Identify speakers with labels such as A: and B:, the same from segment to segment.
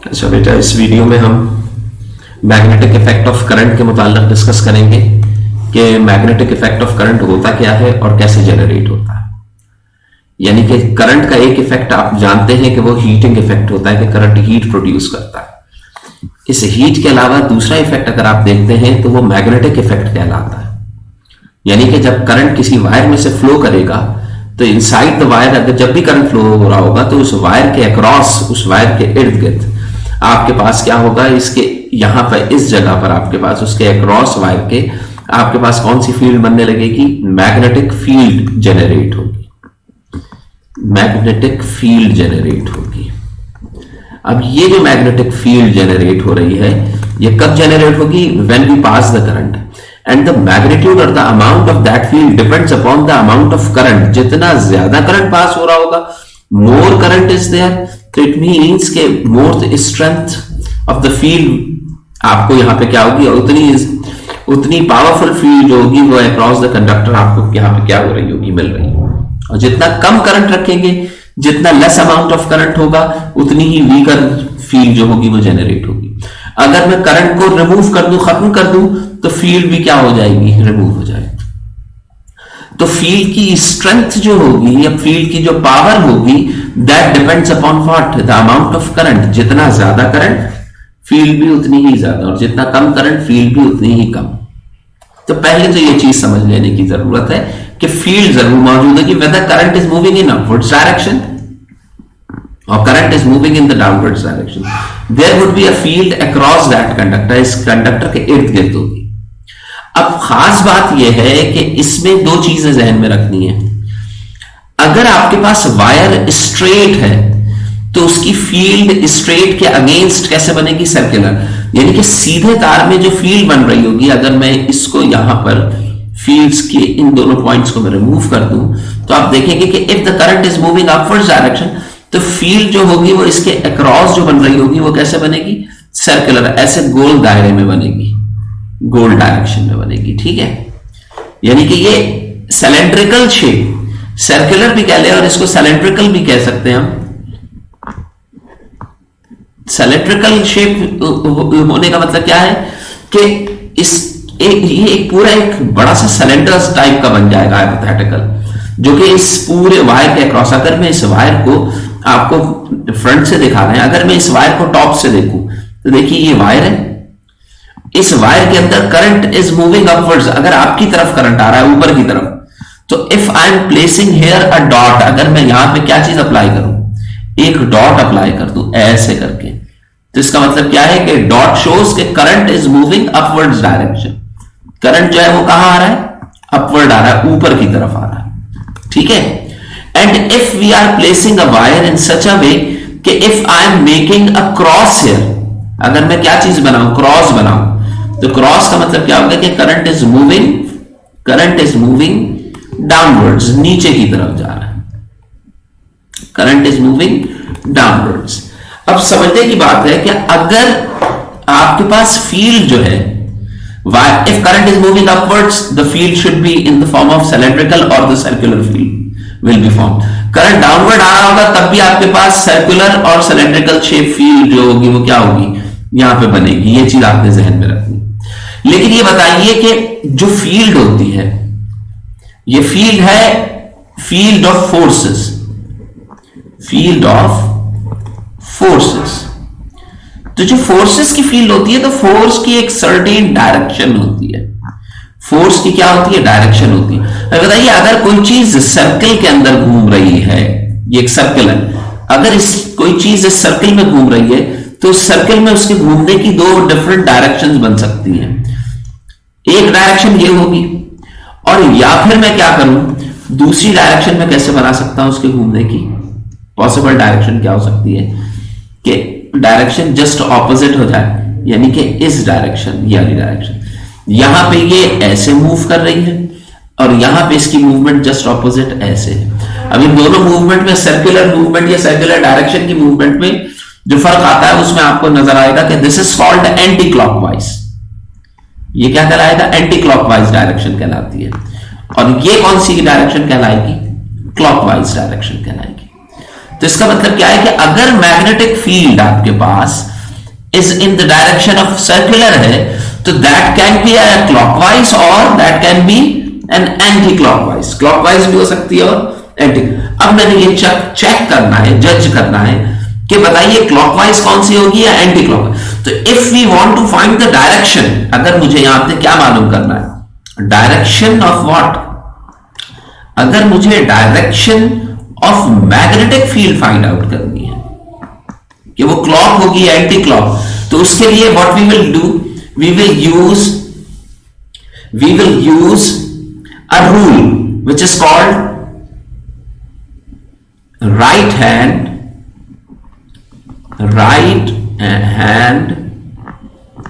A: अच्छा बेटा, इस वीडियो में हम मैग्नेटिक इफेक्ट ऑफ करंट के मुताल्लिक डिस्कस करेंगे कि मैग्नेटिक इफेक्ट ऑफ करंट होता क्या है और कैसे जनरेट होता है। यानी कि करंट का एक इफेक्ट आप जानते हैं कि वो हीटिंग इफेक्ट होता है कि करंट हीट प्रोड्यूस करता है। इस हीट के अलावा दूसरा इफेक्ट अगर आप देखते हैं तो वो मैग्नेटिक इफेक्ट कहलाता है। यानी कि जब करंट किसी वायर में से फ्लो करेगा तो इनसाइड द वायर अगर जब भी करंट फ्लो हो रहा होगा तो उस वायर के अक्रॉस, उस वायर के इर्द गिर्द आपके पास क्या होगा, इसके यहां पर इस जगह पर आपके पास उसके अक्रॉस वायर के आपके पास कौन सी फील्ड बनने लगेगी? मैग्नेटिक फील्ड जनरेट होगी। मैग्नेटिक फील्ड जनरेट होगी। अब ये जो मैग्नेटिक फील्ड जनरेट हो रही है ये कब जनरेट होगी? When we pass the current and the magnitude और the amount of that field depends upon the amount of current. जितना ज्यादा करंट पास हो रहा होगा, मोर करंट इज देयर, तो इट मीन्स के more strength of the field आपको यहां पे क्या होगी, उतनी पावरफुल फील्ड जो होगी वो अक्रॉस द कंडक्टर आपको यहां पे क्या हो रही होगी, मिल रही होगी। और जितना कम करंट रखेंगे, जितना लेस अमाउंट ऑफ करंट होगा, उतनी ही वीकर फील्ड जो होगी वो जनरेट होगी। अगर मैं करंट को रिमूव कर दूं, खत्म कर दूं, तो फील्ड भी क्या हो जाएगी, रिमूव हो जाएगी। तो फील्ड की स्ट्रेंथ जो होगी या फील्ड की जो पावर होगी, that depends upon what, the amount of current. जितना ज्यादा करंट, फील्ड भी उतनी ही ज्यादा, और जितना कम करंट, फील्ड भी उतनी ही कम। तो पहले तो ये चीज समझ लेने की जरूरत है कि फील्ड जरूर मौजूद है कि whether current is moving in upwards direction or current is moving in the downwards direction, there would be a field across that conductor, इस कंडक्टर के इर्द गिर्द होगी। अब खास बात यह है कि इसमें दो चीजें जहन में रखनी है। अगर आपके पास वायर स्ट्रेट है तो उसकी फील्ड स्ट्रेट के अगेंस्ट कैसे बनेगी? सर्कुलर। यानी कि सीधे तार में जो फील्ड बन रही होगी, अगर मैं इसको यहां पर फील्ड्स के इन दोनों पॉइंट्स को मैं रिमूव कर दूं तो आप देखेंगे कि if the current is moving upwards direction, तो फील्ड जो होगी वो इसके अक्रॉस जो बन रही होगी वो कैसे बनेगी? सर्कुलर, ऐसे गोल दायरे में बनेगी, गोल डायरेक्शन में बनेगी। ठीक है, यानी कि ये सिलेंड्रिकल शेप, सर्कुलर भी कह ले और इसको सिलेंड्रिकल भी कह सकते हैं हम। सिलेंड्रिकल शेप होने का मतलब क्या है कि ये एक पूरा एक बड़ा सा सिलेंडर टाइप का बन जाएगा हाइपोथेटिकल, जो कि इस पूरे वायर के अक्रॉस, अगर मैं इस वायर को आपको फ्रंट से दिखा रहे हैं, अगर मैं इस वायर को टॉप से देखूं तो देखिए ये वायर है, इस वायर के अंदर करंट इज मूविंग अपवर्ड्स। अगर आपकी तरफ करंट आ रहा है ऊपर की तरफ, तो if I am placing here a dot, अगर मैं यहां पे क्या चीज अप्लाई करूं, एक डॉट अप्लाई कर दूं ऐसे करके, तो इसका मतलब क्या है कि डॉट शोज के current is moving upwards direction. Current जो है वो कहां आ रहा है? अपवर्ड आ रहा है, ऊपर की तरफ आ रहा है। ठीक है, and if we are placing a wire in such a way कि if I am making a cross here, अगर मैं क्या चीज बनाऊं, क्रॉस बनाऊं, तो क्रॉस का मतलब क्या होगा कि करंट इज मूविंग डाउनवर्ड्स, नीचे की तरफ जा रहा है, करंट इज मूविंग डाउनवर्ड्स। अब समझने की बात है कि अगर आपके पास फील्ड जो है, if current is moving upwards, the field should be in the form of cylindrical or the circular field will be formed. Current downward आ रहा होगा तब भी आपके पास सर्कुलर और सिलेंड्रिकल शेप फील्ड जो होगी वो क्या होगी, यहां पे बनेगी। ये चीज आपने जहन में रखनी। लेकिन ये बताइए कि जो फील्ड होती है, ये फील्ड है field of forces, field of forces. तो जो फोर्सेस की फील्ड होती है, तो फोर्स की एक सर्टेन डायरेक्शन होती है। फोर्स की क्या होती है? डायरेक्शन होती है। अब बताइए, अगर कोई चीज सर्कल के अंदर घूम रही है, ये एक सर्कल है, अगर कोई चीज इस सर्कल में घूम रही है तो सर्कल में उसके घूमने की दो डिफरेंट डायरेक्शंस बन सकती हैं। एक डायरेक्शन ये होगी, और या फिर मैं क्या करूं, दूसरी डायरेक्शन में कैसे बना सकता हूं उसके घूमने की? पॉसिबल डायरेक्शन क्या हो सकती है कि डायरेक्शन जस्ट ऑपोजिट हो जाए, यानी कि इस डायरेक्शन, ये वाली डायरेक्शन, यहां पे ये ऐसे मूव कर रही है और यहां पे इसकी मूवमेंट जस्ट ऑपोजिट ऐसे है। अब इन दोनों मूवमेंट में, सर्कुलर मूवमेंट या सर्कुलर डायरेक्शन की मूवमेंट में जो फर्क आता है उसमें आपको नजर आएगा कि this is called anti clockwise. ये क्या कहलाएगा? एंटी क्लॉकवाइज डायरेक्शन कहलाती है। और ये कौन सी डायरेक्शन कहलाएगी? क्लॉकवाइज डायरेक्शन कहलाएगी। तो इसका मतलब क्या है कि अगर मैग्नेटिक फील्ड आपके पास is in the direction of circular है, तो that can be a clockwise और that can be an anticlockwise, clockwise भी हो सकती है और एंटी। अब मैंने ये चेक करना है, जज करना है कि बताइए क्लॉकवाइज कौन सी होगी या एंटी क्लॉकवाइज। तो if we want to find the direction, अगर मुझे यहां पे क्या मालूम करना है, डायरेक्शन ऑफ व्हाट, अगर मुझे direction of magnetic field find out करनी है कि वो क्लॉक होगी या एंटी क्लॉक, तो उसके लिए what we will do, we will use a rule which is called right hand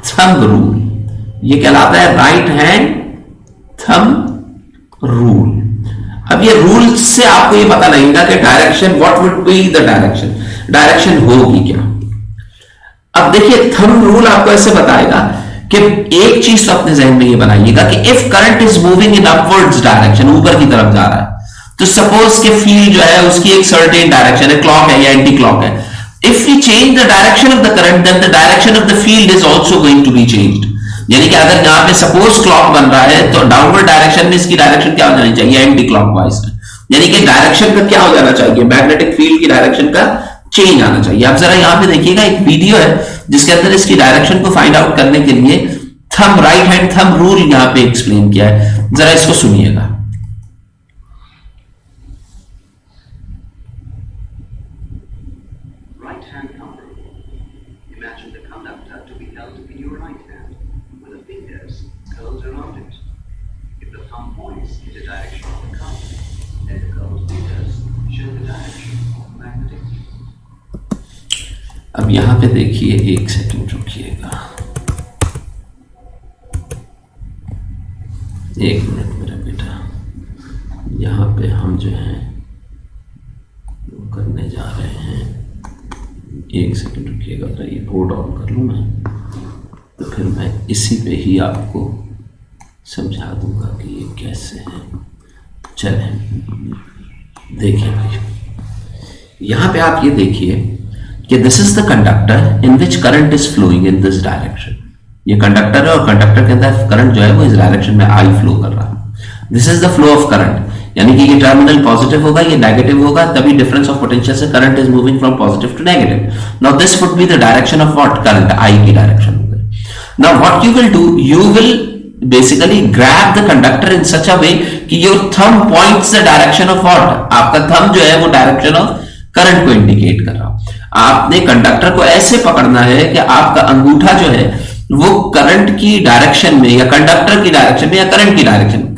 A: thumb rule। ये कहलाता है राइट हैंड थंब रूल। अब ये रूल से आपको ये पता लगेगा कि direction, what would be the direction, direction होगी क्या। अब देखिए थंब रूल आपको ऐसे बताएगा कि एक चीज तो अपने जहन में ये बनाइएगा कि if current is moving in upwards direction, ऊपर की तरफ जा रहा है, तो सपोज के फील्ड जो है उसकी एक सर्टेन डायरेक्शन है, क्लॉक है या एंटी क्लॉक है। If we change the direction of the current, then the direction of the field is also going to be changed. यानी कि अगर यहां पे सपोज क्लॉक बन रहा है, तो डाउनवर्ड डायरेक्शन में इसकी डायरेक्शन क्या हो जानी चाहिए, एंटी क्लॉकवाइज। यानी कि डायरेक्शन का क्या हो जाना चाहिए, मैग्नेटिक फील्ड की डायरेक्शन का चेंज आना चाहिए। आप जरा यहां पे देखिएगा, एक वीडियो है जिसके अंदर इसकी डायरेक्शन को फाइंड आउट करने के लिए thumb, right hand thumb rule यहां पे एक्सप्लेन किया है, जरा इसको सुनिएगा। अब यहां पे देखिए, एक सेकंड रुकिएगा, एक मिनट मेरा बेटा, यहाँ पे हम जो है वो करने जा रहे हैं। एक सेकंड रुकिएगा, तो ये बोर्ड ऑन कर लूँ मैं, तो फिर मैं इसी पे ही आपको समझा दूंगा कि ये कैसे है। चलें देखिए भाई, यहाँ पे आप ये देखिए कि this is the conductor in which current is flowing in this direction. ये कंडक्टर है और कंडक्टर के अंदर करंट जो है वो इस डायरेक्शन में आई फ्लो कर रहा है। This is the flow of current, यानी कि ये टर्मिनल पॉजिटिव होगा, ये नेगेटिव होगा, तभी डिफरेंस ऑफ पोटेंशियल से current is moving from positive to negative. Now this would be the direction of what, current, I की डायरेक्शन हो गई। Now what you will do, you will basically grab the conductor in such a way कि your thumb points the direction of what, आपका thumb जो है वो direction of current को indicate कर रहा है। आपने कंडक्टर को ऐसे पकड़ना है कि आपका अंगूठा जो है वो करंट की डायरेक्शन में या कंडक्टर की डायरेक्शन में या करंट की डायरेक्शन में,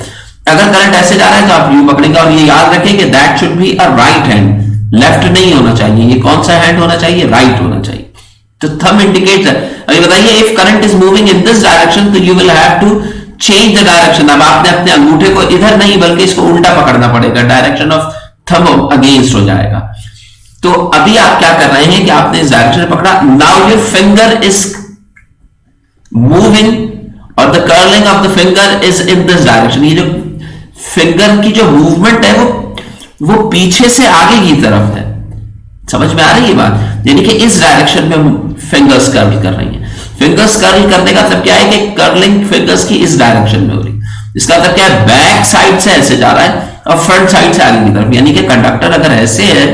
A: अगर करंट ऐसे जा रहा है तो आप यू पकड़ेंगे। और ये याद रखें कि that should be a right hand, left नहीं होना चाहिए। ये कौन सा हैंड होना चाहिए, राइट होना चाहिए। तो थंब इंडिकेट्स है। अभी बताइए, if current is moving in this direction, तो you will have to change the direction. अब आपने अपने अंगूठे को इधर नहीं बल्कि इसको उल्टा पकड़ना पड़ेगा, डायरेक्शन ऑफ थंब अगेंस्ट हो जाएगा। तो अभी आप क्या कर रहे हैं कि आपने इस डायरेक्शन में पकड़ा, now your finger is moving और the curling of the finger is in this direction. ये जो फिंगर की जो मूवमेंट है वो पीछे से आगे की तरफ है। समझ में आ रही है बात, यानी कि इस डायरेक्शन में फिंगर्स कर्ल कर रही हैं। फिंगर्स कर्ल करने का मतलब क्या है कि कर्लिंग फिंगर्स की इस डायरेक्शन में हो रही है। इसका मतलब क्या है, बैक साइड से ऐसे जा रहा है और फ्रंट साइड से आगे की तरफ। यानी कि कंडक्टर अगर ऐसे है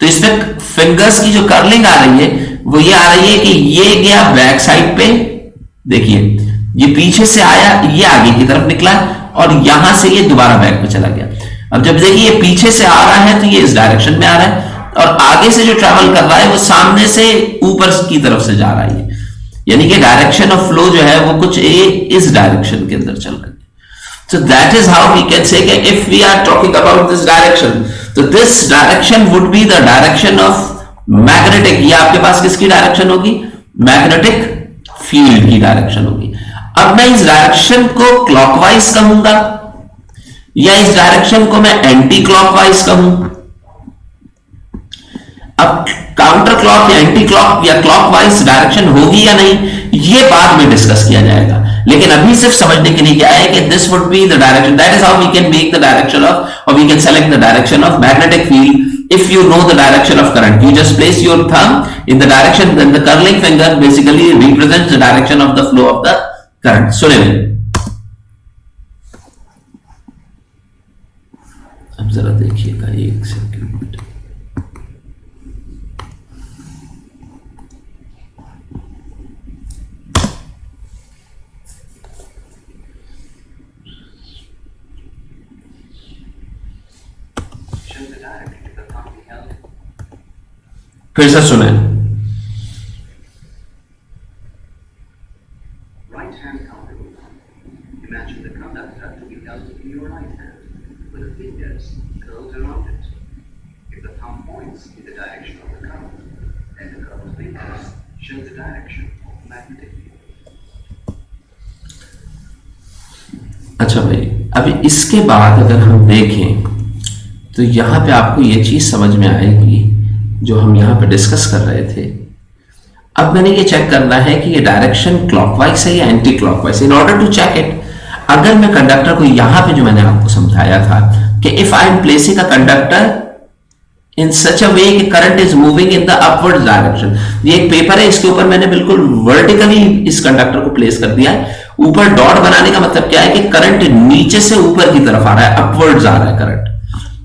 A: तो इसमें फिंगर्स की जो कर्लिंग आ रही है वो ये आ रही है कि ये गया बैक साइड पे, देखिए ये पीछे से आया, ये आगे की तरफ निकला और यहां से ये दोबारा बैक पे चला गया। अब जब देखिए ये पीछे से आ रहा है तो ये इस डायरेक्शन में आ रहा है और आगे से जो ट्रैवल कर रहा है वो सामने से ऊपर की तरफ से जा रहा है। यानी कि डायरेक्शन ऑफ फ्लो जो है वो कुछ इस डायरेक्शन के अंदर चल रहा है। So that is how we can say that if we are talking about this direction, so this direction would be the direction of magnetic। ये आपके पास किसकी डायरेक्शन होगी, मैग्नेटिक फील्ड की डायरेक्शन होगी। अब मैं इस डायरेक्शन को क्लॉकवाइज कहूंगा या इस डायरेक्शन को मैं एंटी क्लॉकवाइज कहूं। अब काउंटर क्लॉक या एंटी क्लॉक या क्लॉकवाइज डायरेक्शन होगी या नहीं, ये बाद में डिस्कस किया जाएगा। लेकिन अभी सिर्फ समझने के लिए क्या है कि this would be the direction, that is how we can make the direction of, और we can select the direction of magnetic field. If you know the direction of current, you just place your thumb in the direction, then the curling finger basically represents the direction of the flow of the current. सुनिए, अब जरा देखिएगा एक second. फिर से सुने.
B: Right hand counter will come. Imagine the conductor to be held in your right hand, with the fingers curled around it. If the thumb points in the direction of the current, then the curled fingers show the direction of magnetic field.
A: अच्छा भाई, अभी इसके बाद अगर हम देखें तो यहां पे आपको ये चीज समझ में आएगी जो हम यहां पे डिस्कस कर रहे थे. अब मैंने ये चेक करना है कि ये डायरेक्शन क्लॉकवाइज है या anti clockwise. In order to check it, अगर मैं कंडक्टर को यहां पे जो मैंने आपको समझाया था कि if I am placing a conductor in such a way कि current is moving in the upward direction. ये एक पेपर है, इसके ऊपर मैंने बिल्कुल वर्टिकली इस कंडक्टर को प्लेस कर दिया है. ऊपर डॉट बनाने का मतलब क्या है कि करंट नीचे से ऊपर की तरफ आ रहा है, अपवर्ड्स आ रहा है करंट.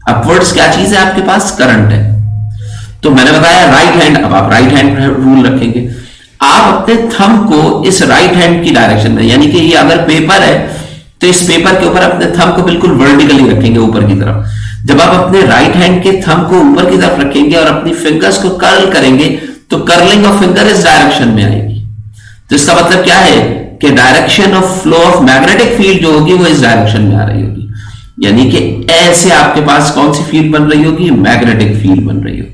A: अपवर्ड्स क्या चीज है आपके पास? करंट है. तो मैंने बताया राइट हैंड. अब आप राइट हैंड रूल रखेंगे, आप अपने थंब को इस राइट हैंड की डायरेक्शन में, यानी कि ये अगर पेपर है तो इस पेपर के ऊपर अपने थंब को बिल्कुल वर्टिकली रखेंगे ऊपर की तरफ. जब आप अपने राइट हैंड के थंब को ऊपर की तरफ रखेंगे और अपनी फिंगर्स को कर्ल करेंगे तो कर्लिंग ऑफ फिंगर इस डायरेक्शन में आएगी. तो इसका मतलब क्या है कि direction of flow of magnetic field जो होगी वो इस डायरेक्शन में आ रही होगी. यानी कि ऐसे आपके पास कौन सी फील्ड बन रही होगी? मैग्नेटिक फील्ड बन रही होगी.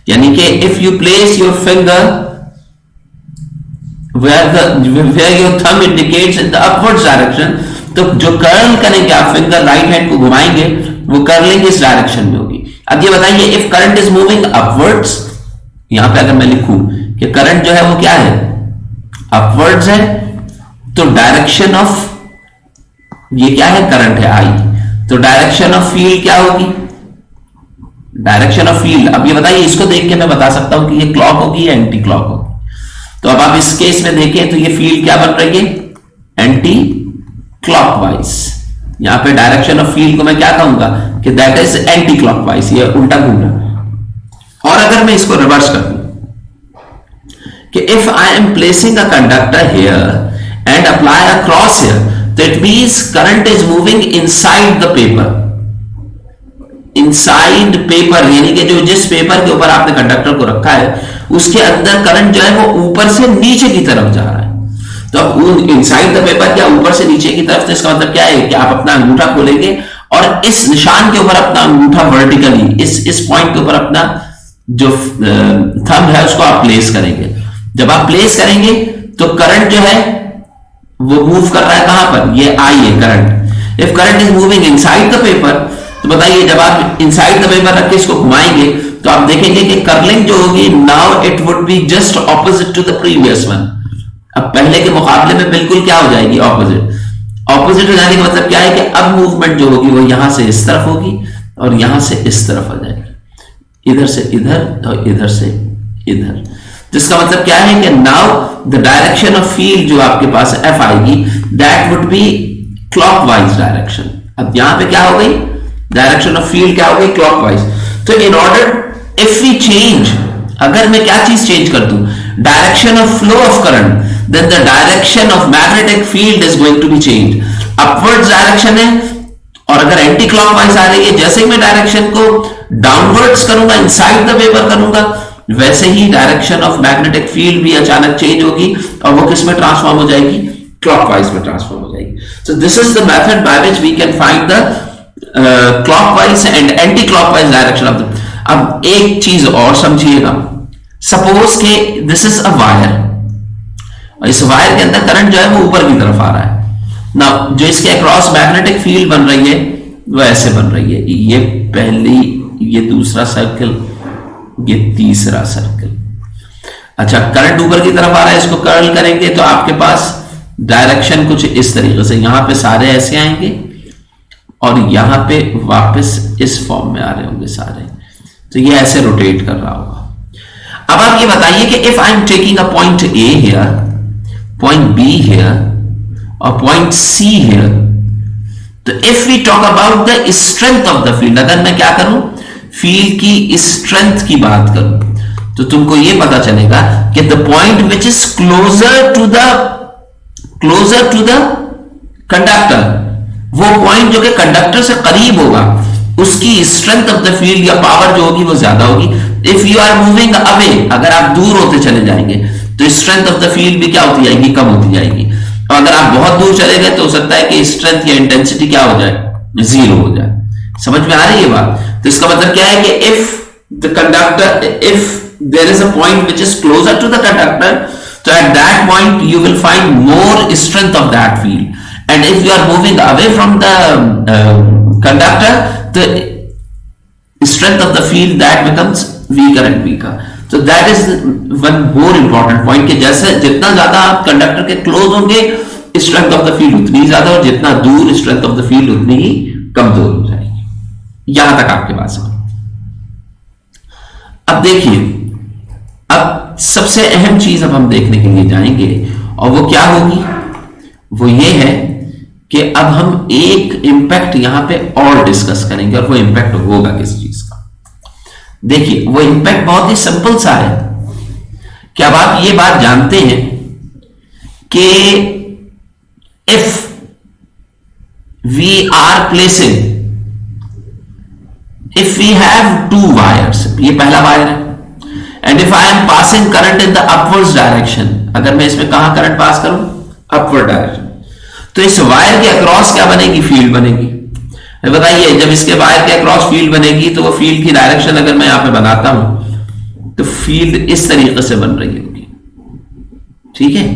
A: यानी कि if you place your finger where your thumb indicates in the upwards direction, तो जो कर्ल करेंगे आप फिंगर राइट हैंड को घुमाएंगे वो कर्लिंग इस डायरेक्शन में होगी. अब ये बताइए, if current is moving upwards, यहां पे अगर मैं लिखूं कि करंट जो है वो क्या है? अपवर्ड्स है, तो डायरेक्शन ऑफ ये क्या है? करंट है आई. तो डायरेक्शन ऑफ फील्ड क्या होगी? Direction of field. अब ये बताइए, इसको देख के मैं बता सकता हूं कि ये क्लॉक होगी या एंटी क्लॉक होगी. तो अब आप इस केस में देखें तो ये फील्ड क्या बन रही है? Anti clockwise. यहां पे डायरेक्शन ऑफ फील्ड को मैं क्या कहूंगा कि दैट इज एंटी क्लॉकवाइज, ये उल्टा घूमना. और अगर मैं इसको रिवर्स कर दूं कि if I am placing a conductor here and apply a cross here, तो it means current is moving inside the paper. Inside paper यानी कि जो जिस पेपर के ऊपर आपने कंडक्टर को रखा है उसके अंदर करंट जो है वो ऊपर से नीचे की तरफ जा रहा है. तो अब इनसाइड द पेपर क्या? ऊपर से नीचे की तरफ. तो इसका मतलब क्या है कि आप अपना अंगूठा खोलेंगे और इस निशान के ऊपर अपना अंगूठा वर्टिकली इस पॉइंट के ऊपर अपना जो थंब है उसको आप प्लेस करेंगे. जब आप प्लेस करेंगे तो करंट जो है वो मूव कर रहा है कहां पर? ये आई है current. If current is moving inside the paper, तो बताइए जब आप इनसाइड द पेपर रख के इसको घुमाएंगे तो आप देखेंगे कि कर्लिंग जो होगी now it would be just opposite to the previous one. अब पहले के मुकाबले में बिल्कुल क्या हो जाएगी? ऑपोजिट. ऑपोजिट हो जाने का मतलब क्या है कि अब मूवमेंट जो होगी वो यहां से इस तरफ होगी और यहां से इस तरफ आ जाएगी, इधर से इधर और इधर से इधर. जिसका मतलब क्या है कि now the direction of field जो आपके पास एफ आएगी that would be clockwise direction. अब यहां पे क्या हो गई? डायरेक्शन ऑफ फील्ड क्या हो गई? क्लॉकवाइज. तो in order if we change, अगर मैं क्या चीज चेंज कर दूं? Direction of flow of current, then the direction of magnetic field is going to be change. Upwards direction है और अगर एंटी क्लॉकवाइज आ रही है, जैसे ही मैं डायरेक्शन को डाउनवर्ड्स करूंगा, इनसाइड द पेपर करूंगा, वैसे ही डायरेक्शन ऑफ मैग्नेटिक फील्ड भी अचानक चेंज होगी और वो किस में ट्रांसफॉर्म हो जाएगी? क्लॉकवाइज में ट्रांसफॉर्म हो जाएगी. So this is the method by which we can find the clockwise and anti clockwise direction of the. अब एक चीज और समझिएगा, सपोज के दिस इज अ वायर और इस वायर के अंदर करंट जो है वो ऊपर की तरफ आ रहा है. ना जो इसके अक्रॉस मैग्नेटिक फील्ड बन रही है वो ऐसे बन रही है. ये पहली, ये दूसरा सर्कल, ये तीसरा सर्कल. अच्छा, करंट ऊपर की तरफ आ रहा है, इसको कर्ल करेंगे तो आपके पास डायरेक्शन कुछ इस तरीके से, यहां पे सारे ऐसे आएंगे और यहां पे वापस इस फॉर्म में आ रहे होंगे सारे, तो ये ऐसे रोटेट कर रहा होगा। अब आप ये बताइए कि if I am taking a point A here, point B here और पॉइंट सी हियर, तो if we talk about the strength of the field, अगर मैं क्या करूं, फील्ड की स्ट्रेंथ की बात करूं, तो तुमको ये पता चलेगा कि the point which is closer to the conductor, वो पॉइंट जो कि कंडक्टर से करीब होगा, उसकी स्ट्रेंथ ऑफ द फील्ड या पावर जो होगी वो ज्यादा होगी। If you are moving away, अगर आप दूर होते चले जाएंगे तो स्ट्रेंथ ऑफ द फील्ड भी क्या होती जाएगी, कम होती जाएगी। और अगर आप बहुत दूर चले गए तो हो सकता है कि स्ट्रेंथ या इंटेंसिटी क्या हो जाए, जीरो हो जाए। समझ में आ रही है बात? तो इसका मतलब क्या है कि if there is a point which is closer to the conductor, so at that point you will find more strength of that field, and if you are moving away from the conductor, the strength of the field that becomes weaker and weaker. So that is one more important point कि जैसे जितना ज्यादा आप conductor के close होंगे strength of the field उतनी ज्यादा, और जितना दूर स्ट्रेंथ ऑफ द फील्ड उतनी ही कमजोर हो जाएगी। यहां तक आपके पास है। अब देखिए, अब सबसे अहम चीज अब हम देखने के लिए जाएंगे, और वो क्या होगी, वो ये है कि अब हम एक इंपैक्ट यहां पे और डिस्कस करेंगे, और वो इंपैक्ट होगा किस चीज का। देखिए, वो इंपैक्ट बहुत ही सिंपल सा है कि अब आप ये बात जानते हैं कि if we are placing, if we have two wires, ये पहला वायर है, and if I am passing current in the upwards direction, अगर मैं इसमें कहां करंट पास करूं, अपवर्ड डायरेक्शन, तो इस वायर के अक्रॉस क्या बनेगी, फील्ड बनेगी। बताइए, जब इसके वायर के अक्रॉस फील्ड बनेगी तो वो फील्ड की डायरेक्शन अगर मैं यहां पे बनाता हूं तो फील्ड इस तरीके से बन रही होगी, ठीक है।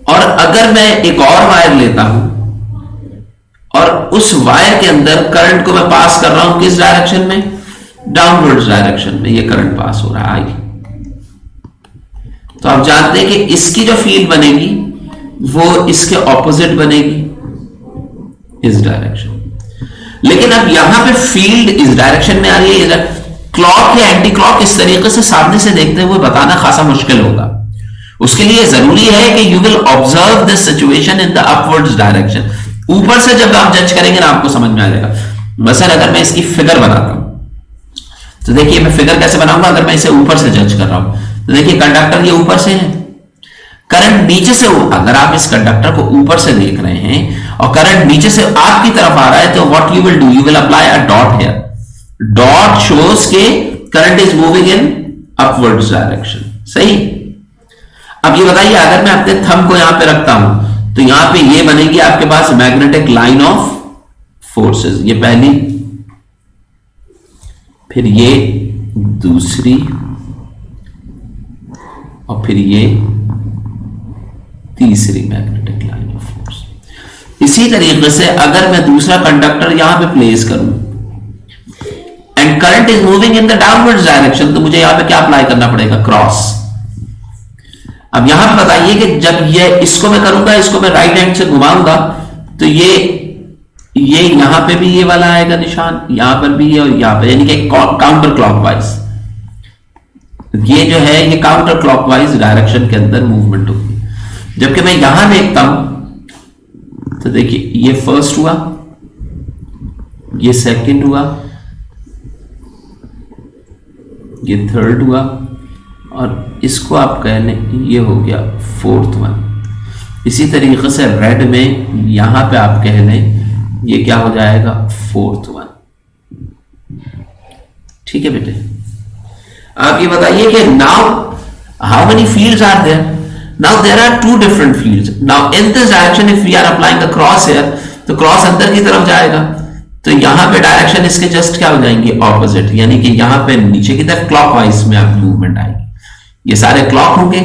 A: और अगर मैं एक और वायर लेता हूं और उस वायर के अंदर करंट को मैं पास कर रहा हूं किस डायरेक्शन में, डाउनवर्ड्स डायरेक्शन में ये करंट पास हो रहा है, तो आप जानते हैं कि इसकी जो फील्ड बनेगी वो इसके ऑपोजिट बनेगी, इस डायरेक्शन। लेकिन अब यहां पे फील्ड इस डायरेक्शन में आ रही है, क्लॉक या एंटी क्लॉक इस तरीके से सामने से देखते हुए बताना खासा मुश्किल होगा। उसके लिए जरूरी है कि you will observe this situation in the upwards direction. ऊपर से जब आप जज करेंगे ना आपको समझ में आ जाएगा। मसलन अगर मैं इसकी फिगर बनाता हूं तो देखिए, मैं फिगर कैसे बनाऊंगा, अगर मैं इसे ऊपर से जज कर रहा हूं तो देखिए कंडक्टर ये ऊपर से है, करंट नीचे से, अगर आप इस कंडक्टर को ऊपर से देख रहे हैं और करंट नीचे से आपकी तरफ आ रहा है, तो what you will do, you will apply a dot here, dot shows के current is moving in upwards direction, सही। अब ये बताइए, अगर मैं अपने थंब को यहां पे रखता हूं तो यहां पे ये बनेगी आपके पास मैग्नेटिक लाइन ऑफ फोर्सेस, ये पहली, फिर ये दूसरी, और फिर ये तीसरी मैग्नेटिक लाइन ऑफ फोर्स। इसी तरीके से अगर मैं दूसरा कंडक्टर यहां पे प्लेस करूं and current is moving in the downwards direction, तो मुझे यहां पे क्या अप्लाई करना पड़ेगा, क्रॉस। अब यहां पे बताइए कि जब ये इसको मैं करूंगा, इसको मैं राइट हैंड से घुमाऊंगा, तो ये यहां पे भी ये वाला आएगा निशान, यहां पर भी ये और यहां पे, यानी कि काउंटर क्लॉकवाइज, ये जो है ये काउंटर क्लॉकवाइज डायरेक्शन के अंदर मूवमेंट होगी। जबकि मैं यहां देखता हूं तो देखिए, ये फर्स्ट हुआ, ये सेकंड हुआ, ये थर्ड हुआ, और इसको आप कह लें ये हो गया फोर्थ वन। इसी तरीके से रेड में यहां पे आप कह लें ये क्या हो जाएगा, फोर्थ वन, ठीक है बेटे। आप ये बताइए कि now how many fields are there, now there are two different fields. Now in this direction if we are applying the cross here, तो क्रॉस अंदर की तरफ जाएगा, तो यहां पे डायरेक्शन इसके जस्ट क्या हो जाएंगे, ऑपोजिट, यानी कि यहां पे नीचे की तरफ क्लॉकवाइज में आप मूवमेंट आएगी। ये सारे क्लॉक होंगे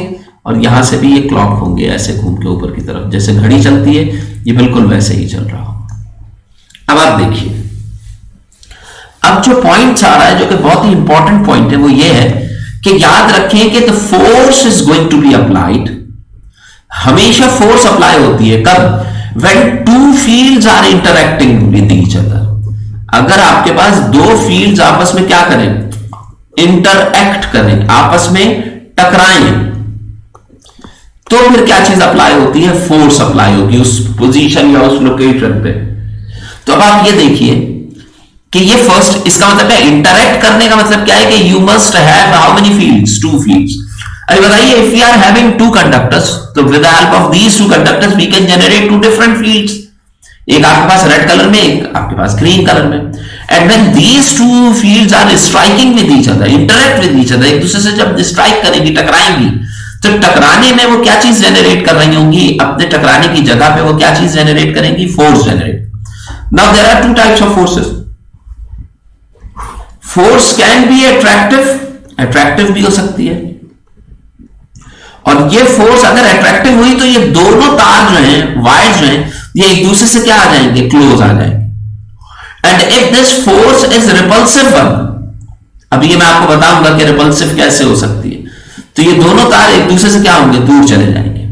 A: और यहां से भी ये क्लॉक होंगे, ऐसे घूम के ऊपर की तरफ, जैसे घड़ी चलती है ये बिल्कुल वैसे ही चल रहा होगा। अब आप देखिए, अब जो पॉइंट आ रहा है जो कि बहुत ही इंपॉर्टेंट पॉइंट है, वो ये है कि याद रखें कि the force is going to be applied हमेशा फोर्स अप्लाई होती है कब? when two fields are interacting with each other. अगर आपके पास दो फील्ड्स आपस में क्या करें? इंटरएक्ट करें, आपस में टकराएं, तो फिर क्या चीज अप्लाई होती है? फोर्स अप्लाई होगी उस पोजीशन या उस लोकेशन पे। तो अब आप ये देखिए कि ये फर्स्ट, इसका मतलब क्या? इंटरैक्ट करने का मतलब क्या है कि you must have how many fields? Two fields. अभी बताइए, if we are having two conductors, तो with the help of these two conductors we can generate two different fields. एक आपके पास रेड कलर में, एक आपके पास ग्रीन कलर में। And when these two fields are striking with each other, interact with each other, एक दूसरे से जब स्ट्राइक करेंगी, टकराएंगी, तो टकराने में वो क्या चीज जनरेट कर रही होंगी? अपने टकराने की जगह पे वो क्या चीज जनरेट करेंगी? Force generate. Now there are two types of forces. Force can be attractive, attractive भी हो सकती है, और ये फोर्स अगर अट्रैक्टिव हुई तो ये दोनों तार जो हैं, वायर्स जो हैं, ये एक दूसरे से क्या आ जाएंगे? क्लोज आ जाएंगे। And if this force is repulsive one, अभी ये मैं आपको बताऊंगा कि रिपल्सिव कैसे हो सकती है, तो ये दोनों तार एक दूसरे से क्या होंगे? दूर चले जाएंगे।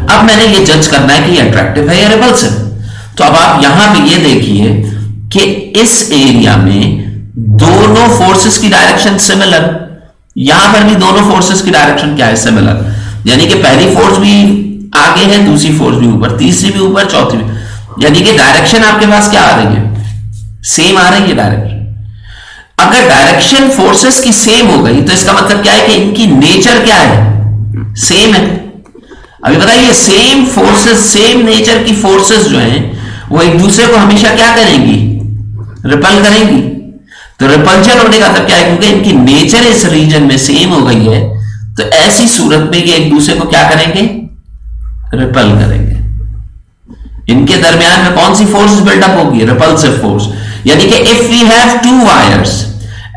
A: अब मैंने ये जज करना है कि ये अट्रैक्टिव है या रिपल्सिव। तो अब आप यहां पे ये देखिए कि इस एरिया में दोनों फोर्सेस की डायरेक्शन सिमिलर, यहां पर भी दोनों फोर्सेस की डायरेक्शन क्या है? सिमिलर। यानी कि पहली फोर्स भी आगे है, दूसरी फोर्स भी ऊपर, तीसरी भी ऊपर, चौथी भी, यानी कि डायरेक्शन आपके पास क्या आ रही है? सेम आ रही है डायरेक्शन। अगर डायरेक्शन फोर्सेस की सेम हो गई तो इसका मतलब क्या है कि इनकी नेचर क्या है? सेम है। अभी बताइए, सेम फोर्सेस, सेम नेचर की फोर्सेस जो हैं वो एक दूसरे को हमेशा क्या करेंगी? रिपल करेंगी। तो रिपल्जन होने का मतलब क्या है? क्योंकि इनकी नेचर इस रीजन में सेम हो गई है, तो ऐसी सूरत में ये एक दूसरे को क्या करेंगे? रिपल करेंगे। इनके दरमियान में कौन सी फोर्स बिल्डअप होगी? Repulsive force. यानी कि if we have two wires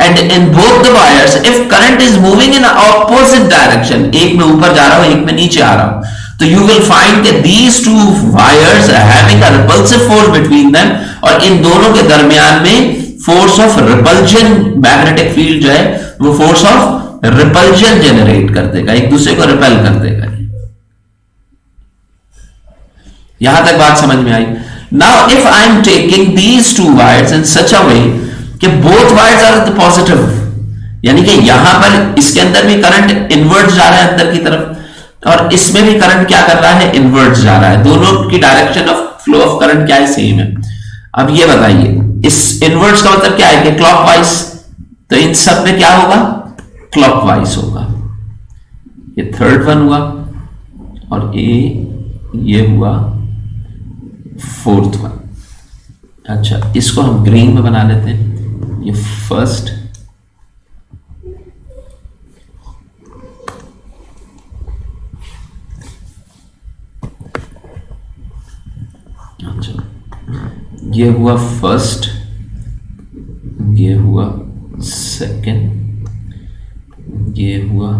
A: and in both the wires if current is moving in opposite direction, एक में ऊपर जा रहा हूं, एक में नीचे आ रहा हूं, तो you will find that these two wires having a repulsive force between them, और इन दोनों के दरमियान में force of repulsion, magnetic field जो है वो फोर्स ऑफ रिपल्जन जनरेट कर देगा, एक दूसरे को रिपेल कर देगा। यहां तक बात समझ में आई? Now if I am taking these two wires in such a way कि both wires are the positive, यानी कि यहां पर इसके अंदर भी करंट इनवर्ट जा रहा है अंदर की तरफ, और इसमें भी करंट क्या कर रहा है? इनवर्ट जा रहा है। दोनों की direction of flow of current क्या है? सेम है। अब ये बताइए, इस इनवर्ट्स का मतलब क्या है? कि क्लॉकवाइज। तो इन सब में क्या होगा? क्लॉकवाइज होगा। ये थर्ड वन हुआ, और ये हुआ फोर्थ वन। अच्छा, इसको हम ग्रीन में बना लेते हैं। ये फर्स्ट, अच्छा, ये हुआ फर्स्ट, ये हुआ सेकंड, ये हुआ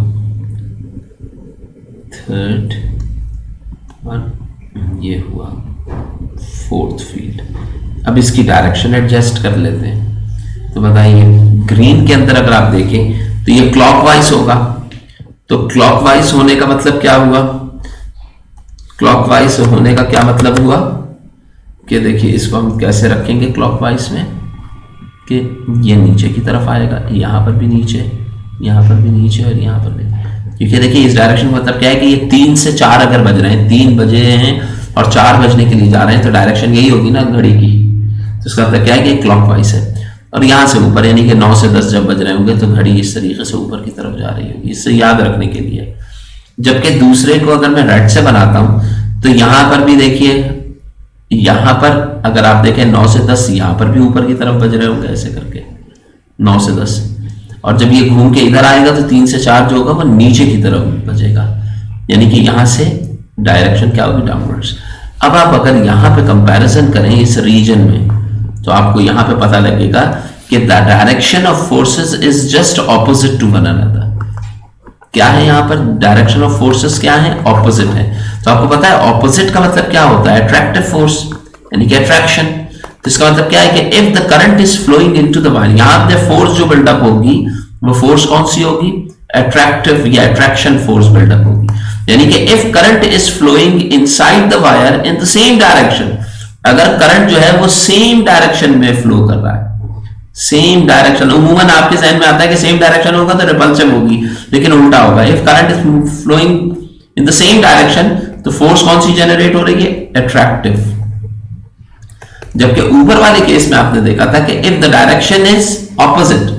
A: थर्ड वन, ये हुआ फोर्थ फील्ड। अब इसकी डायरेक्शन एडजस्ट कर लेते हैं। तो बताइए, ग्रीन के अंदर अगर आप देखें तो ये क्लॉकवाइज होगा। तो क्लॉकवाइज होने का मतलब क्या हुआ? क्लॉकवाइज होने का क्या मतलब हुआ कि देखिए, इसको हम कैसे रखेंगे क्लॉकवाइज में कि ये नीचे की तरफ आएगा, यहां पर भी नीचे, यहां पर भी नीचे, और यहां पर भी, क्योंकि देखिए इस डायरेक्शन में मतलब क्या है कि ये 3 से 4 अगर बज रहे हैं, 3 बजे हैं और 4 बजने के लिए जा रहे हैं, तो डायरेक्शन यही होगी ना घड़ी की। तो इसका मतलब क्या है कि क्लॉकवाइज है। और यहां से ऊपर, यानी कि 9 से 10 जब बज रहे होंगे तो घड़ी इस तरीके से ऊपर की तरफ जा रही होगी, इससे याद रखने के लिए। जबकि दूसरे को अगर मैं रेड से बनाता हूं तो यहां पर भी देखिए, यहां पर अगर आप देखें 9 से 10 यहां पर भी ऊपर की तरफ बज रहे होंगे ऐसे करके, 9 से 10। और जब ये घूम के इधर आएगा तो 3 से 4 जो होगा वो नीचे की तरफ बजेगा, यानी कि यहां से डायरेक्शन क्या होगी? डाउनवर्ड्स। अब आप अगर यहां पे कंपैरिजन करें इस रीजन में, तो आपको यहां पे पता लगेगा कि the direction of forces is just opposite to one another. क्या है यहां पर? डायरेक्शन ऑफ फोर्सेस क्या है? ऑपोजिट है। तो आपको पता है ऑपोजिट का मतलब क्या होता है? अट्रैक्टिव फोर्स, यानी कि अट्रैक्शन। तो इसका मतलब क्या है कि if the current is flowing into the wire, यहां पे फोर्स जो बिल्डअप होगी वो फोर्स कौन सी होगी? अट्रैक्टिव या अट्रैक्शन फोर्स बिल्डअप होगी। यानी कि if current is flowing inside the wire in the same direction, अगर करंट जो है वो सेम डायरेक्शन में फ्लो कर रहा है, सेम डायरेक्शन, उमूमन आपके जहन में आता है कि सेम डायरेक्शन होगा तो रिपल्सिव होगी, लेकिन उल्टा होगा। If current is flowing in the same direction तो फोर्स कौन सी जनरेट हो रही है? अट्रैक्टिव। जबकि ऊपर वाले केस में आपने देखा था कि if the direction is opposite,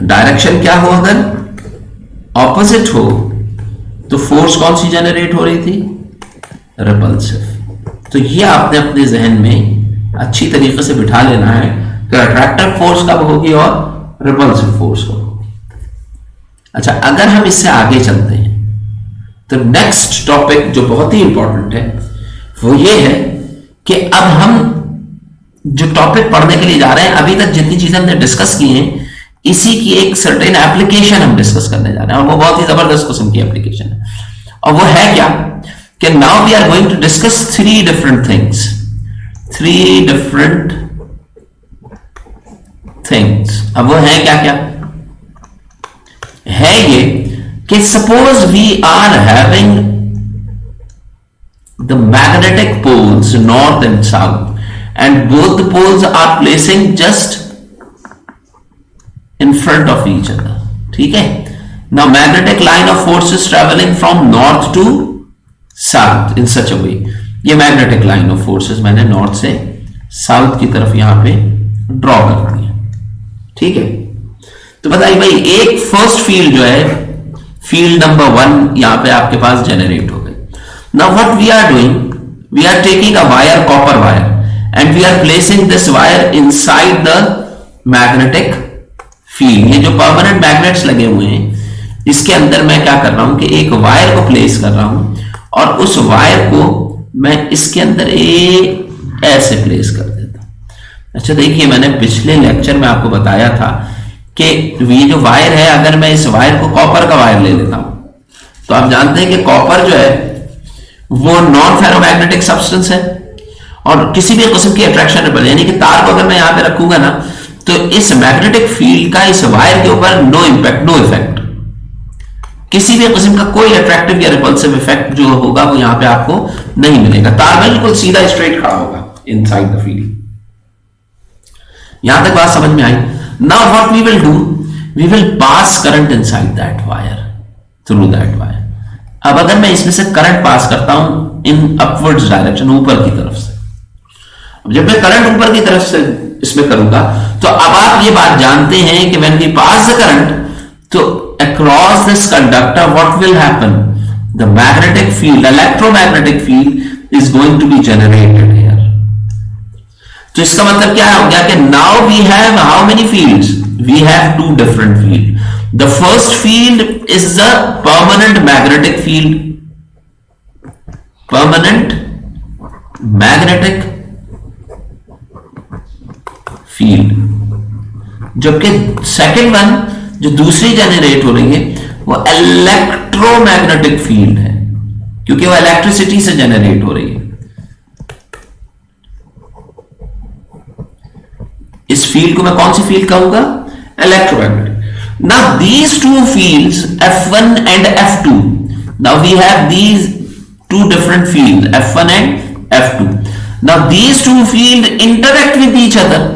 A: direction क्या हो अगर ऑपोजिट हो तो फोर्स कौन सी जनरेट हो रही थी? रिपल्सिव। तो ये आपने अपने जहन में अच्छी तरीके से बिठा लेना है कि अट्रैक्टिव फोर्स कब होगी और रिपल्सिव फोर्स कब होगी। अच्छा, अगर हम इससे आगे चलते हैं तो नेक्स्ट टॉपिक जो बहुत ही इंपॉर्टेंट है वो ये है कि अब हम जो टॉपिक पढ़ने के लिए जा रहे हैं, अभी तक जितनी चीजें हमने डिस्कस की हैं इसी की एक सर्टेन एप्लीकेशन हम डिस्कस करने जा रहे हैं, और वो बहुत ही जबरदस्त किस्म की एप्लीकेशन है। और वो है क्या कि now we are going to discuss three different things. अब वो है क्या क्या है? ये कि suppose we are having the magnetic poles north and south, and both the poles are placing just in front of each other. ठीक है? Now magnetic line of force is traveling from north to south in such a way. ये magnetic line of forces मैंने north से south की तरफ यहां पे draw कर दिया। ठीक है? तो बताइए भाई, एक फर्स्ट फील्ड जो है, फील्ड नंबर 1 यहां पे आपके पास जनरेट हो गई। Now what we are doing, we are taking a wire, copper wire, and we are placing this wire inside the magnetic field. ये जो परमानेंट मैग्नेट्स लगे हुए हैं इसके अंदर मैं क्या कर रहा हूं कि एक वायर को प्लेस कर रहा हूं और उस वायर को मैं इसके अंदर ऐसे प्लेस कर देता हूं। अच्छा देखिए, मैंने पिछले लेक्चर में आपको बताया था कि ये जो वायर है, अगर मैं इस वायर को कॉपर का वायर ले लेता हूं तो आप जानते हैं कि कॉपर जो है वो नॉन फेरोमैग्नेटिक सब्सटेंस है और किसी भी किस्म की अट्रैक्शन रिपल, यानी कि तार को अगर मैं यहां पे रखूंगा ना तो इस मैग्नेटिक फील्ड का इस वायर के ऊपर नो इंपैक्ट, नो इफेक्ट, किसी भी किस्म का कोई अट्रैक्टिव या रिपल्सिव इफेक्ट जो होगा वो यहां पे आपको नहीं मिलेगा। तार बिल्कुल सीधा स्ट्रेट खड़ा होगा इनसाइड द फील्ड। यहां तक बात समझ में आई? Now what we will do, we will pass current inside that wire, through that wire. अब अगर मैं इसमें से करंट पास करता हूं इन अपवर्ड्स डायरेक्शन, ऊपर की तरफ से, जब मैं करंट ऊपर की तरफ से इसमें करूंगा तो अब आप ये बात जानते हैं कि when we pass the current तो across this conductor what will happen, the magnetic field, electromagnetic field is going to be generated here. तो इसका मतलब क्या हो गया कि now we have how many fields? We have two different field. The first field is the permanent magnetic field, permanent magnetic field, जबकि second one जो दूसरी जनरेट हो रही है वो इलेक्ट्रोमैग्नेटिक फील्ड है, क्योंकि वो इलेक्ट्रिसिटी से जनरेट हो रही है। इस फील्ड को मैं कौन सी फील्ड कहूंगा? Electromagnetic. Now these two fields F1 and F2, now we have these two different field F1 and F2। Now these two field interact with each other,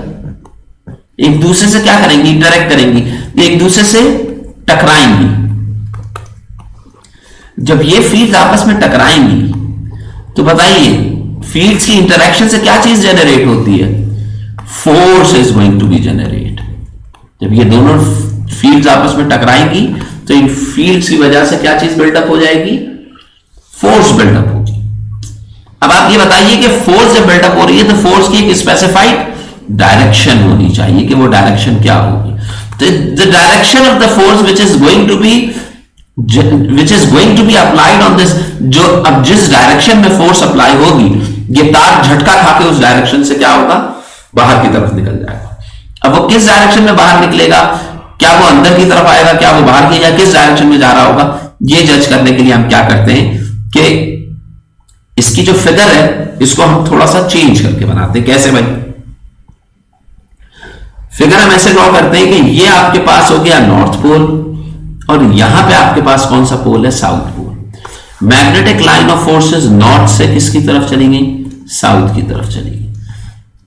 A: एक दूसरे से क्या करेंगी? इंटरैक्ट करेंगी, एक दूसरे से टकराएंगी। जब ये फील्ड आपस में टकराएंगी तो बताइए फील्ड्स की इंटरैक्शन से क्या चीज जनरेट होती है? Force is going to be generate. जब ये दोनों फील्ड्स आपस में टकराएंगी तो इन फील्ड्स की वजह से क्या चीज बिल्डअप हो जाएगी? फोर्स बिल्डअप होगी। अब आप ये बताइए कि फोर्स जब बिल्डअप हो रही है तो फोर्स की एक स्पेसिफाइड डायरेक्शन होनी चाहिए कि वो डायरेक्शन क्या होगी। तो the direction of the force which is going to be applied on this, जो अब जिस डायरेक्शन में फोर्स अप्लाई होगी ये तार झटका खा के उस डायरेक्शन से क्या होगा? बाहर की तरफ निकल जाएगा। अब वो किस डायरेक्शन में बाहर निकलेगा, क्या वो अंदर की तरफ आएगा, क्या वो बाहर की, या किस डायरेक्शन में जा रहा होगा, ये जज करने के लिए हम क्या करते हैं कि इसकी जो फिगर है इसको हम थोड़ा सा चेंज करके बनाते हैं। कैसे भाई? फिगर हम ऐसे ड्रॉ करते हैं कि ये आपके पास हो गया नॉर्थ पोल और यहां पे आपके पास कौन सा पोल है, south pole. Magnetic line of forces north से किसकी तरफ चली गई, साउथ की तरफ चली गई।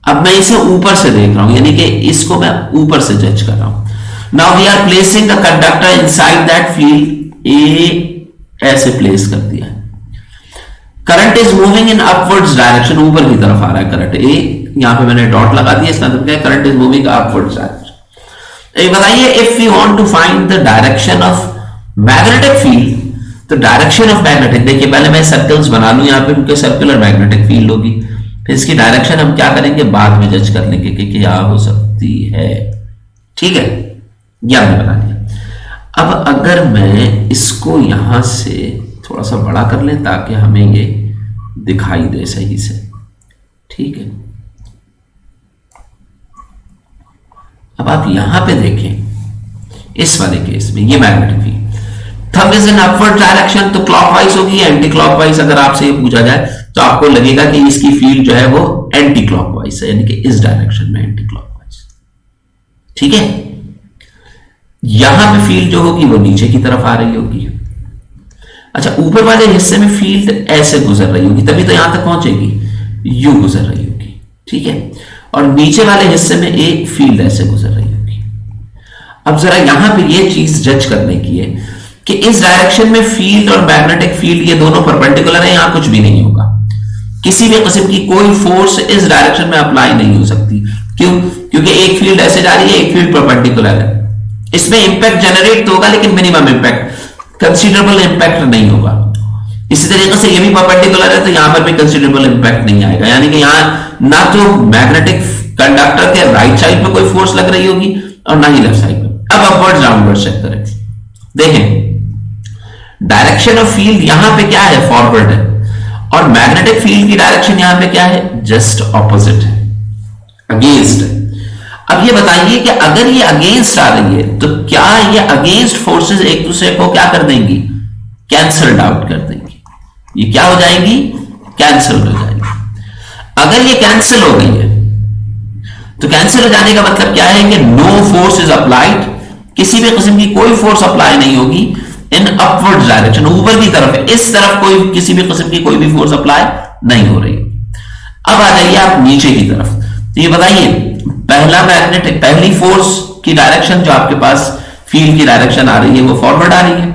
A: अब मैं इसे ऊपर से देख रहा हूं, यानी कि इसको मैं ऊपर से जज कर रहा हूं। Now we are placing the conductor inside that field, ए ऐसे प्लेस कर दिया। Current is moving in upwards direction, ऊपर की तरफ आ रहा है करंट, ए यहां पे मैंने डॉट लगा दिया, इसका मतलब क्या है, current is moving upwards direction. बताइए if we want to find the direction of magnetic field, तो डायरेक्शन ऑफ मैग्नेटिक, देखिए पहले मैं सर्कल्स बना लूं यहां पे, उनके सर्कुलर मैग्नेटिक फील्ड होगी, फिर इसकी डायरेक्शन हम क्या करेंगे, बाद में जज कर लेंगे कि क्या हो सकती है। ठीक है, यह हमने बना लिया। अब अगर मैं इसको यहां से थोड़ा सा बड़ा कर लें ताकि हमें ये दिखाई दे सही से, ठीक है। अब आप यहां पे देखें, इस वाले केस में ये magnetic field, thumb is in upward direction, तो क्लॉकवाइज होगी, एंटी क्लॉकवाइज। अगर आपसे ये पूछा जाए तो आपको लगेगा कि इसकी फील्ड जो है वो एंटी क्लॉकवाइज है, यानी कि इस डायरेक्शन में एंटी क्लॉकवाइज। ठीक है, यहां पे फील्ड जो होगी वो नीचे की तरफ आ रही होगी। अच्छा, ऊपर वाले हिस्से में फील्ड ऐसे गुजर रही होगी, तभी तो यहां तक पहुंचेगी, यूं गुजर रही होगी। ठीक है, और नीचे वाले हिस्से में एक फील्ड ऐसे गुजर रही होगी। अब जरा यहां पे ये चीज जज करने की है कि इस डायरेक्शन में फील्ड और मैग्नेटिक फील्ड ये दोनों परपेंडिकुलर है, यहां कुछ भी नहीं होगा, किसी भी किस्म की कोई फोर्स इस डायरेक्शन में अप्लाई नहीं हो सकती। क्यों? क्योंकि एक फील्ड ऐसे जा रही है, एक फील्ड परपेंडिकुलर है। इसमें इंपैक्ट जनरेट तो होगा लेकिन मिनिमम इंपैक्ट, कंसीडरेबल इंपैक्ट नहीं होगा। इसी तरीके से ये भी परपेंडिकुलर है तो यहां पर भी कंसीडरेबल इंपैक्ट नहीं आएगा, यानी कि यहां ना तो मैग्नेटिक कंडक्टर के राइट साइड पे कोई फोर्स लग रही होगी और ना ही लेफ्ट साइड पे। अब अपवर्ड डाउनवर्ड चेक करें, देखें डायरेक्शन ऑफ फील्ड यहां पे क्या है, फॉरवर्ड है, और मैग्नेटिक फील्ड की डायरेक्शन यहां पे क्या है, जस्ट ऑपोजिट है, अगेंस्ट है। अब ये बताइए कि अगर ये अगेंस्ट आ रही है तो क्या ये अगेंस्ट फोर्सेस एक दूसरे को क्या कर देंगी, कैंसल्ड आउट कर देंगी। ये क्या हो जाएंगी, कैंसिल हो जाएगी। अगर ये कैंसिल हो गई है तो कैंसिल हो जाने का मतलब क्या है कि नो फोर्स इज अप्लाइड, किसी भी किस्म की कोई फोर्स अप्लाई नहीं होगी इन अपवर्ड डायरेक्शन, ऊपर की तरफ है, इस तरफ कोई किसी भी किस्म की कोई भी फोर्स अप्लाई नहीं हो रही। अब आ जाइए आप नीचे की तरफ, तो ये बताइए पहला मैग्नेटिक, पहली फोर्स की डायरेक्शन जो आपके पास फील्ड की डायरेक्शन आ रही है वो फॉरवर्ड आ रही है,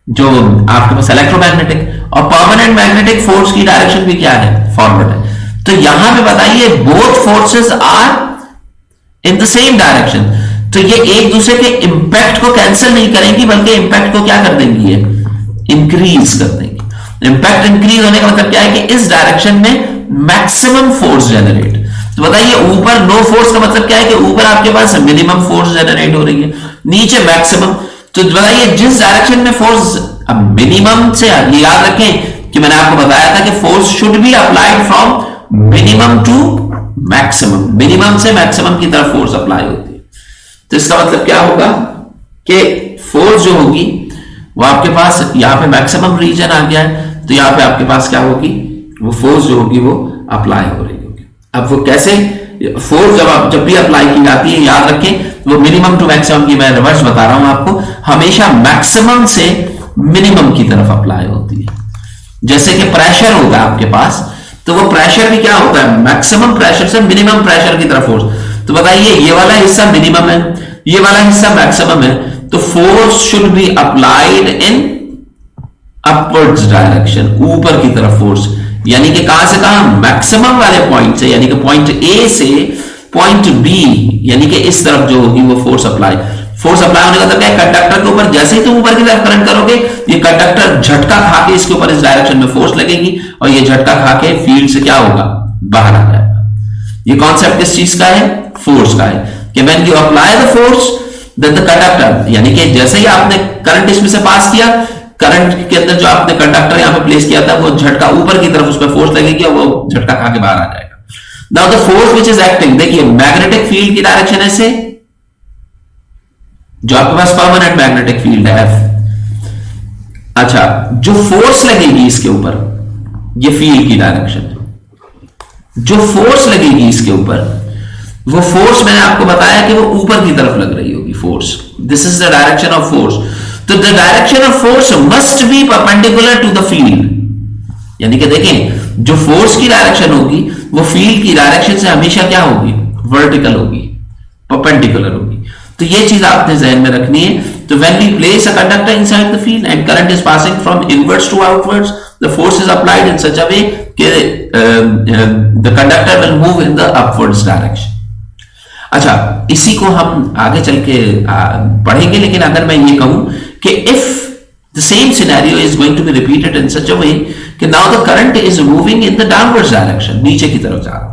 A: जो आपके पास इलेक्ट्रोमैग्नेटिक, और परमानेंट मैग्नेटिक फोर्स की डायरेक्शन भी क्या है, फॉरवर्ड है। तो यहां पे बताइए both forces are in the same direction, तो ये एक दूसरे के इंपैक्ट को कैंसिल नहीं करेंगी बल्कि इंपैक्ट को क्या कर देंगी, इंक्रीज कर देंगी। इंपैक्ट इंक्रीज होने का मतलब क्या है कि इस डायरेक्शन में मैक्सिमम फोर्स जनरेट। तो बताइए ऊपर नो फोर्स का मतलब क्या है कि ऊपर आपके पास मिनिमम फोर्स जनरेट हो रही है, नीचे मैक्सिमम। तो बताइए जिस डायरेक्शन में फोर्स, अब मिनिमम से ये याद रखें कि मैंने आपको बताया था कि force should be applied from minimum to maximum, minimum से मैक्सिमम की तरफ फोर्स अप्लाई होती है। तो इसका मतलब क्या होगा कि फोर्स जो होगी वो आपके पास यहां पे मैक्सिमम रीजन आ गया है, तो यहां पे आपके पास क्या होगी, वो फोर्स जो होगी वो अप्लाई हो रही होगी। अब वो कैसे, फोर्स जब भी अप्लाई की जाती है याद रखें वो मिनिमम टू मैक्सिमम की, मैं रिवर्स बता रहा हूं आपको, हमेशा मैक्सिमम से मिनिमम की तरफ अप्लाई होती है। जैसे कि प्रेशर होगा आपके पास, तो वो प्रेशर भी क्या होता है, मैक्सिमम प्रेशर से मिनिमम प्रेशर की तरफ फोर्स। तो बताइए ये वाला हिस्सा मिनिमम है, ये वाला हिस्सा मैक्सिमम है, तो force should be applied in upwards direction, ऊपर की तरफ फोर्स, यानी कि कहां से कहां, मैक्सिमम वाले पॉइंट से, यानी कि पॉइंट ए से पॉइंट बी, यानी कि इस तरफ जो होगी वो फोर्स अप्लाई होने का मतलब क्या है, कंडक्टर के ऊपर जैसे ही तुम ऊपर की तरफ करंट करोगे ये कंडक्टर झटका खा के इसके ऊपर इस डायरेक्शन में फोर्स लगेगी और ये झटका खा के फील्ड से क्या होगा, बाहर आ जाएगा। ये कॉन्सेप्ट किस चीज का है, फोर्स का है, कि when you apply the force then the conductor, यानी कि जैसे ही आपने करंट इसमें से पास किया, करंट के अंदर जो आपने कंडक्टर यहां पे प्लेस किया था वो झटका ऊपर की तरफ उस पर फोर्स लगेगी और वो झटका खा के बाहर आ जाएगा। Now the force which is acting, देखिए मैग्नेटिक फील्ड की डायरेक्शन ऐसे, जो आपके पास परमानेंट मैग्नेटिक फील्ड है F। अच्छा, जो फोर्स लगेगी इसके ऊपर, ये फील्ड की डायरेक्शन, जो फोर्स लगेगी इसके ऊपर, वो फोर्स मैंने आपको बताया कि वो ऊपर की तरफ लग रही होगी force, this is the direction of force. तो the direction of force must be perpendicular to the field, यानी कि देखें जो फोर्स की डायरेक्शन होगी वो फील्ड की डायरेक्शन से हमेशा क्या होगी, वर्टिकल होगी, परपेंडिकुलर होगी। तो ये चीज आपने जहन में रखनी है। तो when we place a conductor inside the field and current is passing from inwards to outwards, the force is applied in such a way कि the conductor will move in the upwards direction. अच्छा, इसी को हम आगे चल के पढ़ेंगे, लेकिन अगर मैं ये कहूं कि if the same scenario is going to be repeated in such a way कि now the current is moving in the downwards direction, नीचे की तरफ जा रहा है।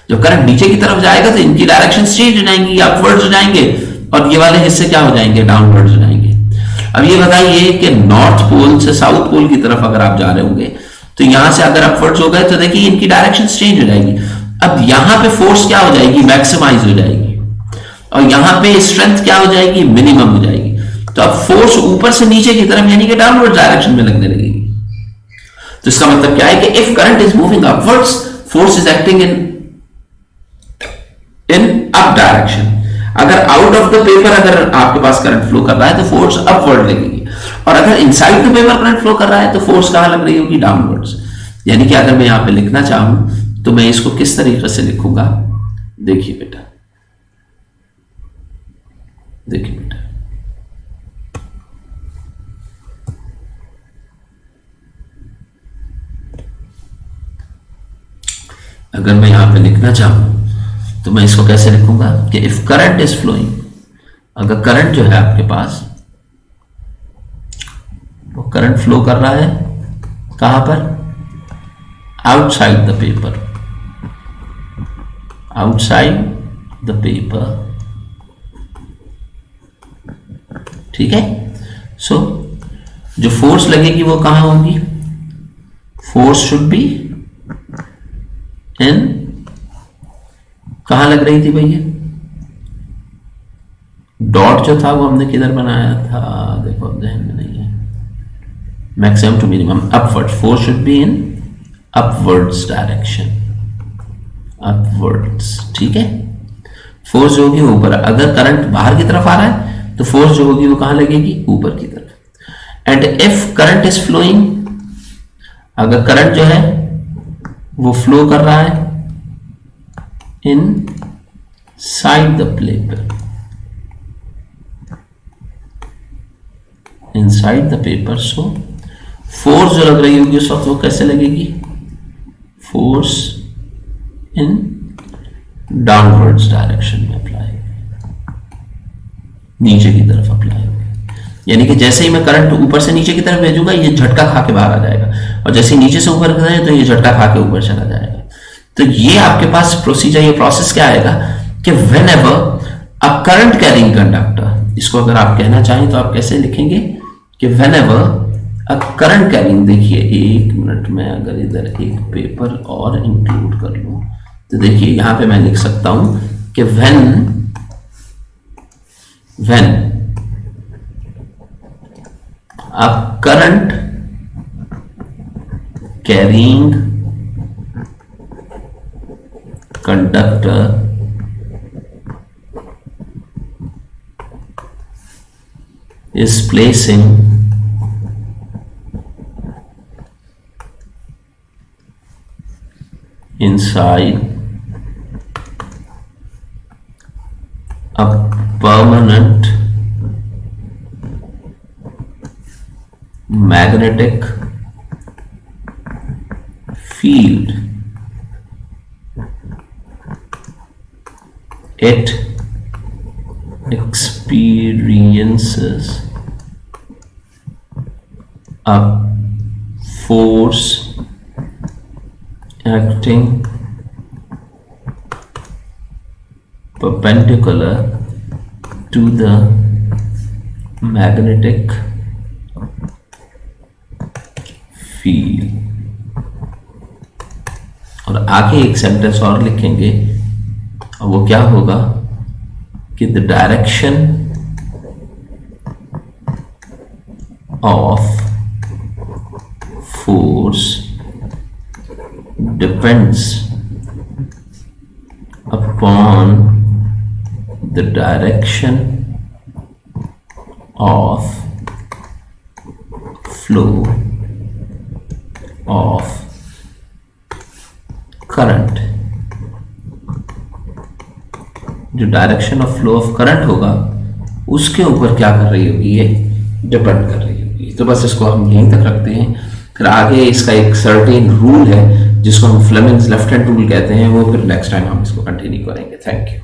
A: जब करंट नीचे की तरफ जाएगा तो इनकी डायरेक्शन चेंज हो जाएंगी, अपवर्ड्स हो जाएंगे, और ये वाले हिस्से क्या हो जाएंगे, डाउनवर्ड्स हो जाएंगे। अब ये बताइए कि नॉर्थ पोल से साउथ पोल की तरफ अगर आप जा रहे होंगे तो यहां से अगर अपवर्ड्स हो गए तो देखिए इनकी डायरेक्शन चेंज हो जाएगी। अब यहां पे फोर्स क्या हो जाएगी, मैक्सिमाइज हो जाएगी, और यहां पे स्ट्रेंथ क्या हो जाएगी, मिनिमम हो जाएगी। तो अब फोर्स ऊपर से नीचे की तरफ यानी कि डाउनवर्ड डायरेक्शन में लगने लगेगी। तो इसका मतलब क्या है कि if current is moving upwards, force is acting in up direction. अगर आउट ऑफ द पेपर अगर आपके पास करंट फ्लो कर रहा है तो फोर्स अपवर्ड लगेगी, और अगर inside the paper current flow कर रहा है तो फोर्स कहां लग रही होगी, डाउनवर्ड्स। यानी कि अगर मैं यहां पे लिखना चाहूं तो मैं इसको किस तरीके से लिखूंगा, देखिए बेटा, देखिए बेटा, अगर मैं यहां पे लिखना चाहूं तो मैं इसको कैसे लिखूंगा कि इफ करंट इज फ्लोइंग, अगर करंट जो है आपके पास वो करंट फ्लो कर रहा है कहां पर, outside the paper, outside the paper, ठीक है। सो जो फोर्स लगेगी वो कहां होगी, फोर्स शुड बी इन, कहां लग रही थी भैया, डॉट जो था वो हमने किधर बनाया था, देखो अब ध्यान में नहीं है, maximum to minimum upward, force should be in upwards direction, upwards, ठीक है। फोर्स जो होगी ऊपर, अगर करंट बाहर की तरफ आ रहा है तो फोर्स जो होगी वो कहां लगेगी, ऊपर की तरफ। And if current is flowing, अगर करंट जो है वो फ्लो कर रहा है inside the paper, inside the paper, so force जो लग रही होगी उस वक्त वो कैसे लगेगी, फोर्स इन डाउनवर्ड्स डायरेक्शन में अप्लाई, नीचे की तरफ अप्लाई होगी। यानी कि जैसे ही मैं करंट ऊपर से नीचे की तरफ भेजूंगा ये झटका खा के बाहर आ जाएगा, और जैसे नीचे से ऊपर जाए तो ये झटका खा के ऊपर चला जाएगा। तो ये आपके पास प्रोसीजर, ये प्रोसेस क्या आएगा कि whenever a current carrying conductor, इसको अगर आप कहना चाहें तो आप कैसे लिखेंगे कि व्हेनेवर अ करंट कैरिंग, देखिए एक मिनट में अगर इधर एक पेपर और इंक्लूड कर लूं तो देखिए यहां पे मैं लिख सकता हूं कि when a current carrying conductor is placing inside a permanent magnetic field, it experiences a force acting perpendicular to the magnetic field। और आगे एक सेंटेंस और लिखेंगे और वो क्या होगा कि the direction of force depends upon the direction of flow of current, जो direction of flow of current होगा उसके ऊपर क्या कर रही होगी, ये डिपेंड कर रही होगी। तो बस इसको हम यहीं तक रखते हैं। फिर आगे इसका एक सर्टेन रूल है जिसको हम फ्लेमिंग्स लेफ्ट हैंड रूल कहते हैं, वो फिर नेक्स्ट टाइम हम इसको कंटिन्यू करेंगे। Thank you.